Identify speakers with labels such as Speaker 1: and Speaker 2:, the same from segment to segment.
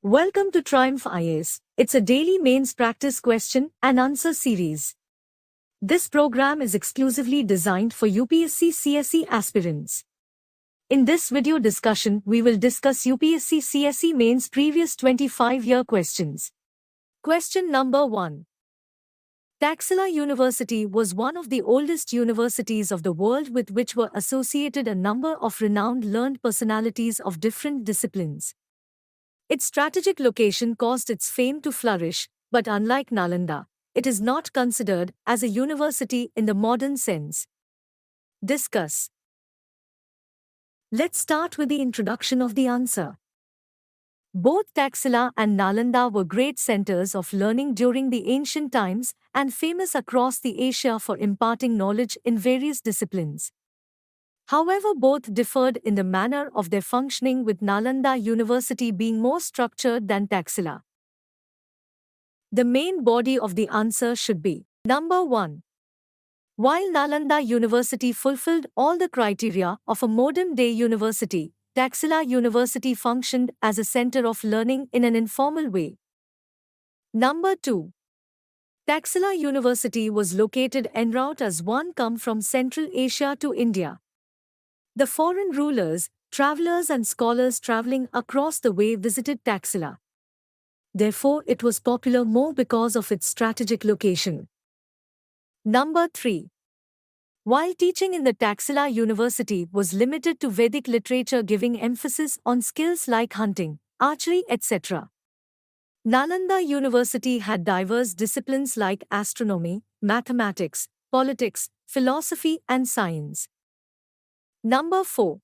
Speaker 1: Welcome to Triumph IAS. It's a daily mains practice question and answer series. This program is exclusively designed for UPSC CSE aspirants. In this video discussion, we will discuss UPSC CSE mains previous 25-year questions. Question number 1. Taxila University was one of the oldest universities of the world with which were associated a number of renowned learned personalities of different disciplines. Its strategic location caused its fame to flourish, but unlike Nalanda, it is not considered as a university in the modern sense. Discuss. Let's start with the introduction of the answer. Both Taxila and Nalanda were great centers of learning during the ancient times and famous across the Asia for imparting knowledge in various disciplines. However, both differed in the manner of their functioning, with Nalanda University being more structured than Taxila. The main body of the answer should be number 1. While Nalanda University fulfilled all the criteria of a modern-day university, Taxila University functioned as a center of learning in an informal way. Number 2. Taxila University was located en route as one come from Central Asia to India. The foreign rulers, travelers and scholars traveling across the way visited Taxila. Therefore, it was popular more because of its strategic location. Number 3. While teaching in the Taxila University was limited to Vedic literature, giving emphasis on skills like hunting, archery, etc., Nalanda University had diverse disciplines like astronomy, mathematics, politics, philosophy and science. Number 4.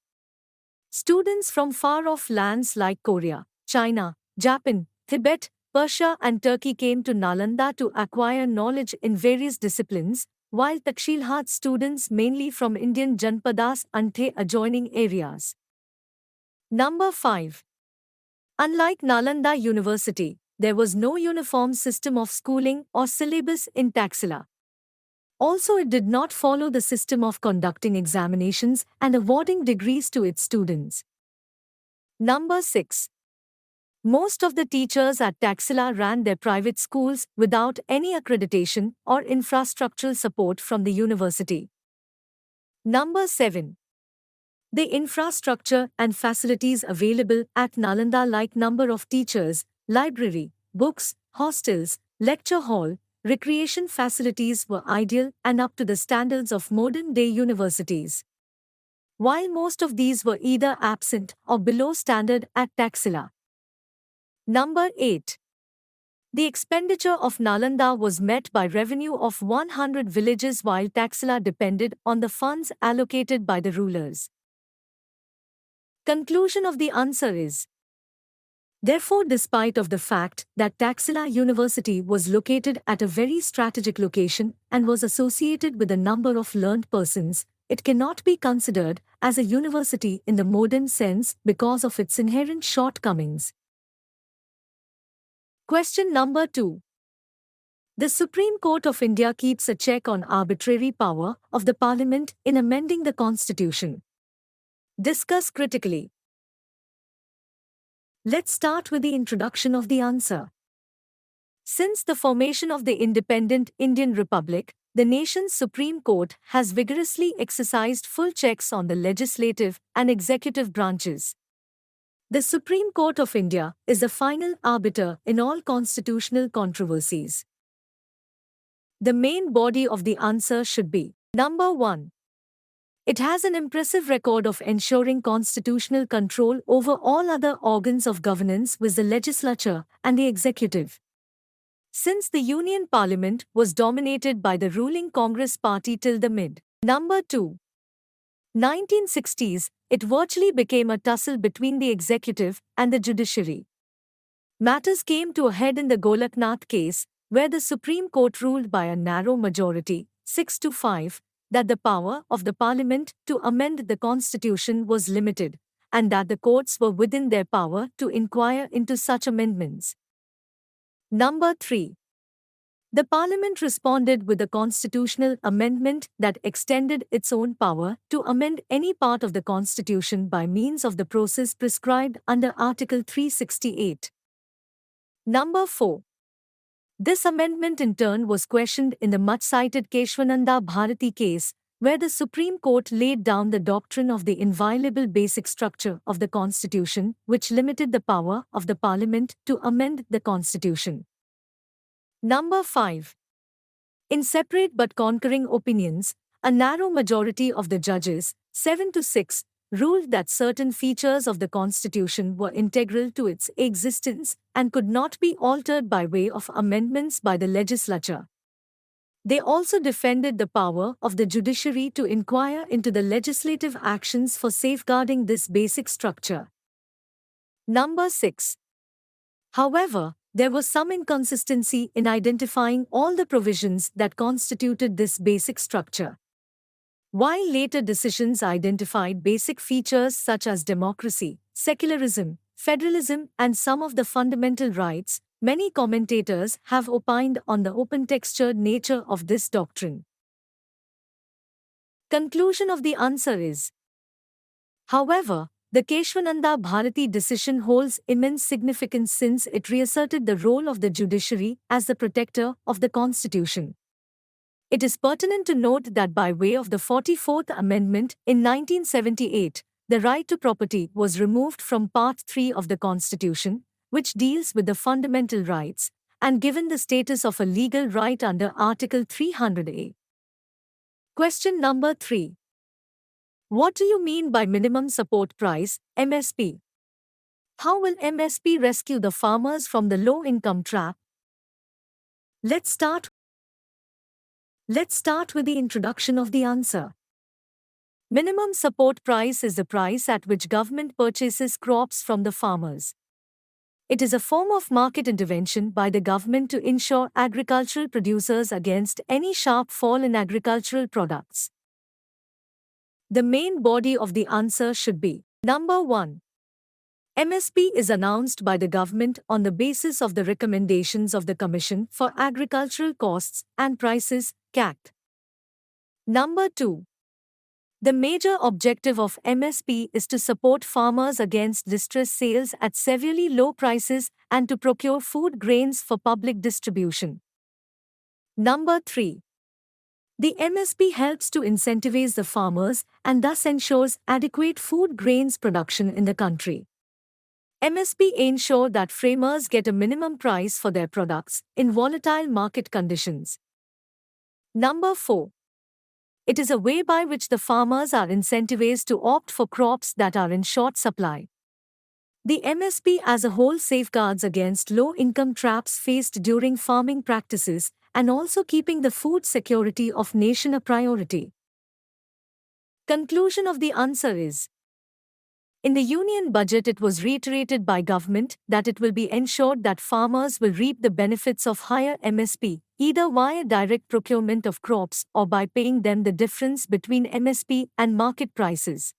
Speaker 1: Students from far-off lands like Korea, China, Japan, Tibet, Persia and Turkey came to Nalanda to acquire knowledge in various disciplines, while Takshilhat students mainly from Indian Janpadas and the adjoining areas. Number 5. Unlike Nalanda University, there was no uniform system of schooling or syllabus in Taxila. Also, it did not follow the system of conducting examinations and awarding degrees to its students. Number 6. Most of the teachers at Taxila ran their private schools without any accreditation or infrastructural support from the university. Number 7. The infrastructure and facilities available at Nalanda, like number of teachers, library, books, hostels, lecture hall, recreation facilities, were ideal and up to the standards of modern-day universities. While most of these were either absent or below standard at Taxila. Number 8. The expenditure of Nalanda was met by revenue of 100 villages, while Taxila depended on the funds allocated by the rulers. Conclusion of the answer is: therefore, despite of the fact that Taxila University was located at a very strategic location and was associated with a number of learned persons, it cannot be considered as a university in the modern sense because of its inherent shortcomings. Question number 2. The Supreme Court of India keeps a check on arbitrary power of the Parliament in amending the Constitution. Discuss critically. Let's start with the introduction of the answer. Since the formation of the independent Indian Republic, the nation's Supreme Court has vigorously exercised full checks on the legislative and executive branches. The Supreme Court of India is the final arbiter in all constitutional controversies. The main body of the answer should be: number 1. It has an impressive record of ensuring constitutional control over all other organs of governance, with the legislature and the executive. Since the Union Parliament was dominated by the ruling Congress party till the mid. Number 2. 1960s, it virtually became a tussle between the executive and the judiciary. Matters came to a head in the Golaknath case, where the Supreme Court ruled by a narrow majority, 6-5, that the power of the Parliament to amend the Constitution was limited, and that the courts were within their power to inquire into such amendments. Number 3. The Parliament responded with a constitutional amendment that extended its own power to amend any part of the Constitution by means of the process prescribed under Article 368. Number 4. This amendment in turn was questioned in the much-cited Keshwananda Bharati case, where the Supreme Court laid down the doctrine of the inviolable basic structure of the Constitution, which limited the power of the Parliament to amend the Constitution. Number 5. In separate but concurring opinions, a narrow majority of the judges, 7 to 6, ruled that certain features of the Constitution were integral to its existence and could not be altered by way of amendments by the legislature. They also defended the power of the judiciary to inquire into the legislative actions for safeguarding this basic structure. Number 6. However, there was some inconsistency in identifying all the provisions that constituted this basic structure. While later decisions identified basic features such as democracy, secularism, federalism, and some of the fundamental rights, many commentators have opined on the open-textured nature of this doctrine. Conclusion of the answer is: however, the Keshwananda Bharati decision holds immense significance since it reasserted the role of the judiciary as the protector of the Constitution. It is pertinent to note that by way of the 44th Amendment in 1978, the right to property was removed from Part 3 of the Constitution, which deals with the fundamental rights, and given the status of a legal right under Article 300A. Question number 3. What do you mean by minimum support price, MSP? How will MSP rescue the farmers from the low-income trap? Let's start with the introduction of the answer. Minimum support price is the price at which government purchases crops from the farmers. It is a form of market intervention by the government to ensure agricultural producers against any sharp fall in agricultural products. The main body of the answer should be: Number 1. MSP is announced by the government on the basis of the recommendations of the Commission for Agricultural Costs and Prices, CACT. Number 2. The major objective of MSP is to support farmers against distress sales at severely low prices and to procure food grains for public distribution. Number 3. The MSP helps to incentivize the farmers and thus ensures adequate food grains production in the country. MSP ensure that farmers get a minimum price for their products in volatile market conditions. Number 4. It is a way by which the farmers are incentivized to opt for crops that are in short supply. The MSP as a whole safeguards against low-income traps faced during farming practices and also keeping the food security of nation a priority. Conclusion of the answer is: in the Union Budget it was reiterated by government that it will be ensured that farmers will reap the benefits of higher MSP, either via direct procurement of crops or by paying them the difference between MSP and market prices.